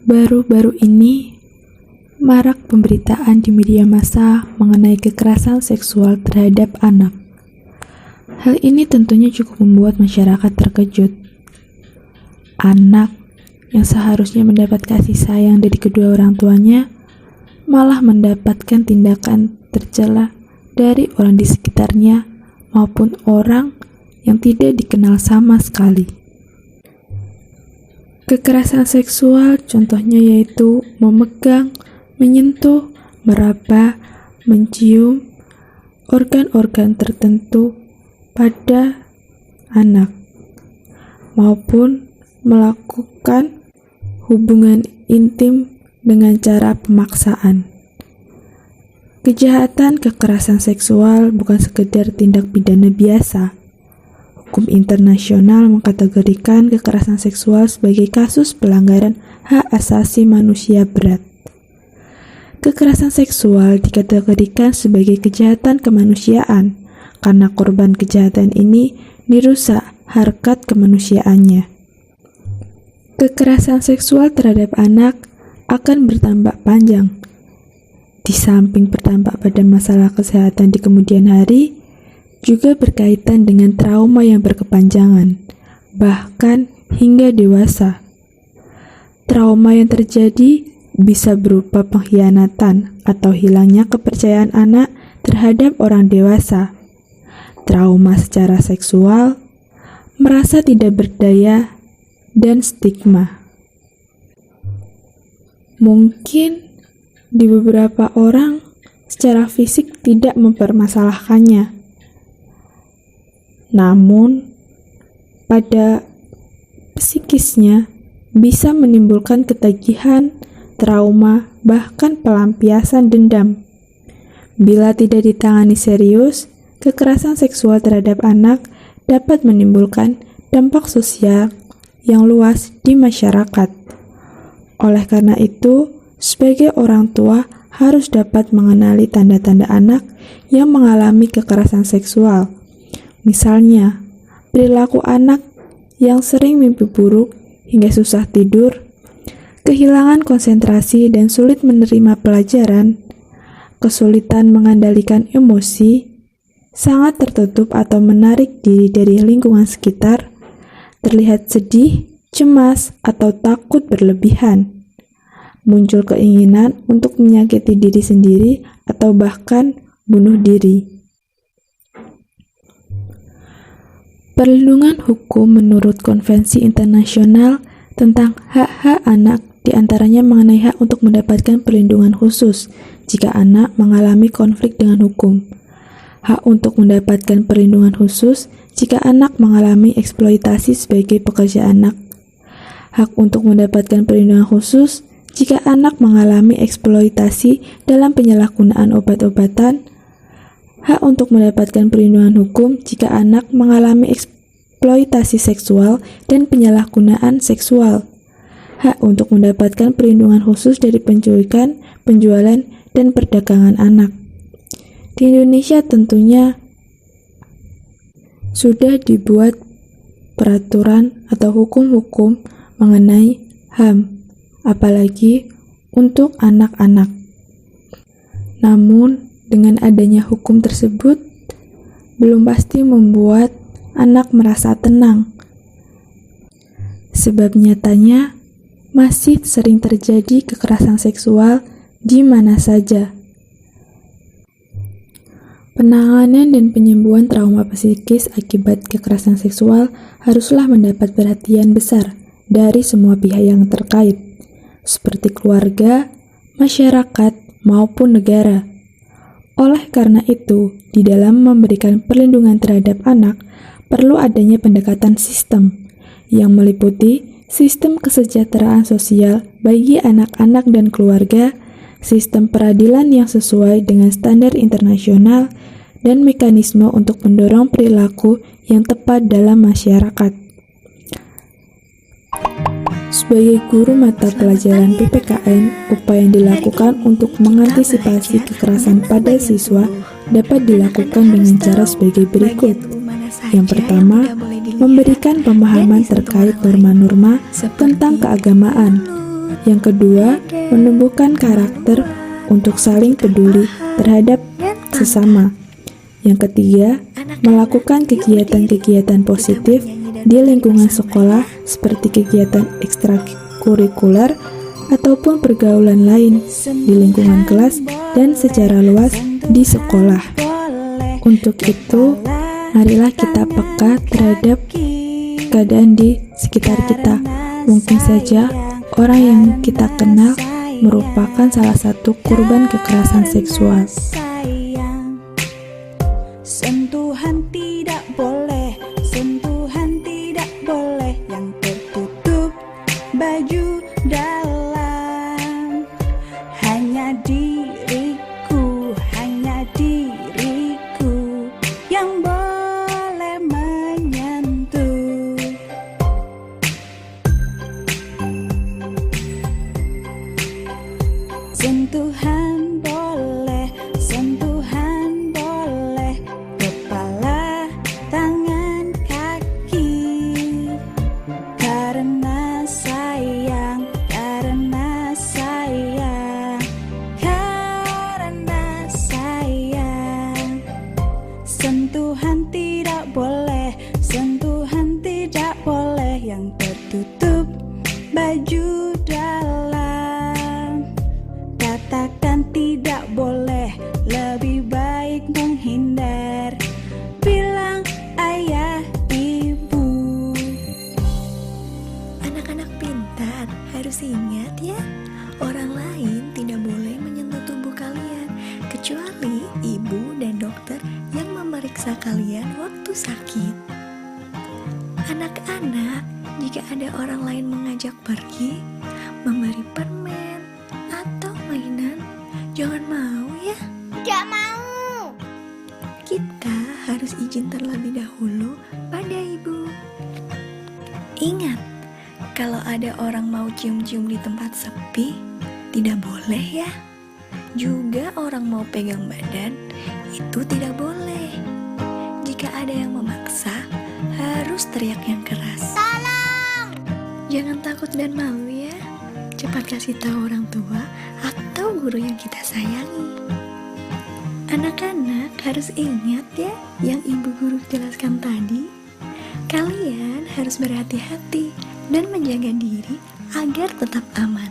Baru-baru ini, marak pemberitaan di media massa mengenai kekerasan seksual terhadap anak. Hal ini tentunya cukup membuat masyarakat terkejut. Anak yang seharusnya mendapat kasih sayang dari kedua orang tuanya malah mendapatkan tindakan tercela dari orang di sekitarnya maupun orang yang tidak dikenal sama sekali. Kekerasan seksual contohnya yaitu memegang, menyentuh, meraba, mencium organ-organ tertentu pada anak, maupun melakukan hubungan intim dengan cara pemaksaan. Kejahatan kekerasan seksual bukan sekedar tindak pidana biasa. Hukum internasional mengkategorikan kekerasan seksual sebagai kasus pelanggaran hak asasi manusia berat. Kekerasan seksual dikategorikan sebagai kejahatan kemanusiaan karena korban kejahatan ini dirusak harkat kemanusiaannya. Kekerasan seksual terhadap anak akan bertambah panjang. Di samping berdampak pada masalah kesehatan di kemudian hari, juga berkaitan dengan trauma yang berkepanjangan, bahkan hingga dewasa. Trauma yang terjadi bisa berupa pengkhianatan atau hilangnya kepercayaan anak terhadap orang dewasa, trauma secara seksual, merasa tidak berdaya, dan stigma. Mungkin di beberapa orang secara fisik tidak mempermasalahkannya, namun pada psikisnya bisa menimbulkan ketagihan, trauma, bahkan pelampiasan dendam. Bila tidak ditangani serius, kekerasan seksual terhadap anak dapat menimbulkan dampak sosial yang luas di masyarakat. Oleh karena itu, sebagai orang tua harus dapat mengenali tanda-tanda anak yang mengalami kekerasan seksual. Misalnya, perilaku anak yang sering mimpi buruk hingga susah tidur, kehilangan konsentrasi dan sulit menerima pelajaran, kesulitan mengendalikan emosi, sangat tertutup atau menarik diri dari lingkungan sekitar, terlihat sedih, cemas, atau takut berlebihan, muncul keinginan untuk menyakiti diri sendiri atau bahkan bunuh diri. Perlindungan hukum menurut Konvensi Internasional tentang hak-hak anak diantaranya mengenai hak untuk mendapatkan perlindungan khusus jika anak mengalami konflik dengan hukum, hak untuk mendapatkan perlindungan khusus jika anak mengalami eksploitasi sebagai pekerja anak, hak untuk mendapatkan perlindungan khusus jika anak mengalami eksploitasi dalam penyalahgunaan obat-obatan, hak untuk mendapatkan perlindungan hukum jika anak mengalami eksploitasi seksual dan penyalahgunaan seksual, hak untuk mendapatkan perlindungan khusus dari penculikan, penjualan, dan perdagangan anak. Di Indonesia tentunya sudah dibuat peraturan atau hukum-hukum mengenai HAM, apalagi untuk anak-anak. Namun, dengan adanya hukum tersebut, belum pasti membuat anak merasa tenang. Sebab nyatanya, masih sering terjadi kekerasan seksual di mana saja. Penanganan dan penyembuhan trauma psikis akibat kekerasan seksual haruslah mendapat perhatian besar dari semua pihak yang terkait, seperti keluarga, masyarakat, maupun negara. Oleh karena itu, di dalam memberikan perlindungan terhadap anak, perlu adanya pendekatan sistem yang meliputi sistem kesejahteraan sosial bagi anak-anak dan keluarga, sistem peradilan yang sesuai dengan standar internasional, dan mekanisme untuk mendorong perilaku yang tepat dalam masyarakat. Sebagai guru mata pelajaran PPKN, upaya yang dilakukan untuk mengantisipasi kekerasan pada siswa dapat dilakukan dengan cara sebagai berikut. Yang pertama, memberikan pemahaman terkait norma-norma tentang keagamaan. Yang kedua, menumbuhkan karakter untuk saling peduli terhadap sesama. Yang ketiga, melakukan kegiatan-kegiatan positif di lingkungan sekolah seperti kegiatan ekstrakurikuler ataupun pergaulan lain di lingkungan kelas dan secara luas di sekolah. Untuk itu, marilah kita peka terhadap keadaan di sekitar kita. Mungkin saja orang yang kita kenal merupakan salah satu korban kekerasan seksual. Sentuhan tidak boleh, sentuhan tidak boleh yang tertutup baju dalam. Hanya diriku yang boleh menyentuh. Sentuhan boleh, sentuhan boleh, kepala, tangan, kaki. Karena sayang, karena sayang, karena sayang. Sentuhan tidak boleh, sentuhan tidak boleh yang tertutup baju dalam. Katakan tidak boleh, lebih baik menghindar. Bilang ayah, ibu. Anak-anak pintar harus ingat ya, orang lain tidak boleh menyentuh tubuh kalian kecuali ibu dan dokter yang memeriksa kalian waktu sakit. Anak-anak, jika ada orang lain mengajak pergi, memberi permen atau mainan, jangan mau ya. Gak mau. Kita harus izin terlebih dahulu pada ibu. Ingat, kalau ada orang mau cium-cium di tempat sepi, tidak boleh ya. Juga orang mau pegang badan, itu tidak boleh. Jika ada yang memaksa, harus teriak yang keras. Tolong. Jangan takut dan malu ya. Cepat kasih tahu orang tua atau guru yang kita sayangi. Anak-anak harus ingat ya yang ibu guru jelaskan tadi. Kalian harus berhati-hati dan menjaga diri agar tetap aman.